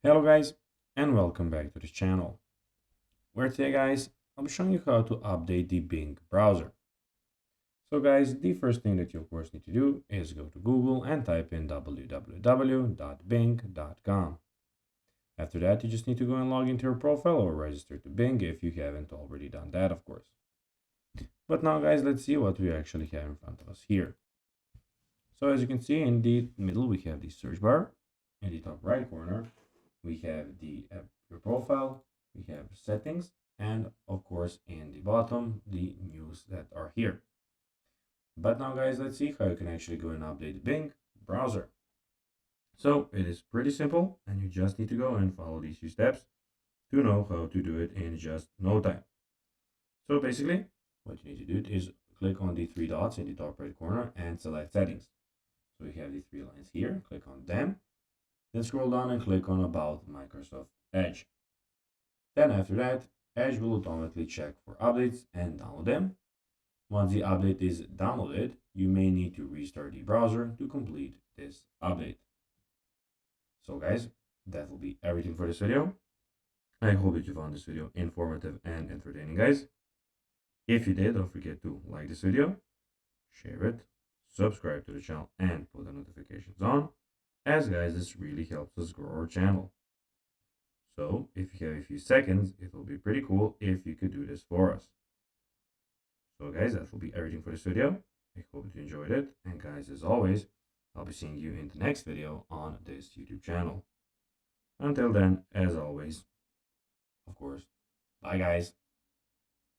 Hello guys, and welcome back to this channel, where today guys, I'll be showing you how to update the Bing browser. So guys, the first thing that you of course need to do is go to Google and type in www.bing.com. After that, you just need to go and log into your profile or register to Bing if you haven't already done that, of course. But now guys, let's see what we actually have in front of us here. So as you can see in the middle, we have the search bar. In the top right corner, we have the your profile, we have settings, and of course in the bottom, the news that are here. But now guys, let's see how you can actually go and update the Bing browser. So it is pretty simple, and you just need to go and follow these few steps to know how to do it in just no time. So basically, what you need to do is click on the three dots in the top right corner and select settings. So we have the three lines here, click on them, then scroll down and click on About Microsoft Edge. Then after that, Edge will automatically check for updates and download them. Once the update is downloaded, you may need to restart the browser to complete this update. So guys, that will be everything for this video. I hope that you found this video informative and entertaining, guys. If you did, don't forget to like this video, share it, subscribe to the channel, and put the notifications on, as guys, this really helps us grow our channel. So if you have a few seconds, it will be pretty cool if you could do this for us. So guys, that will be everything for this video. I hope that you enjoyed it. And guys, as always, I'll be seeing you in the next video on this YouTube channel. Until then, as always, of course, bye guys.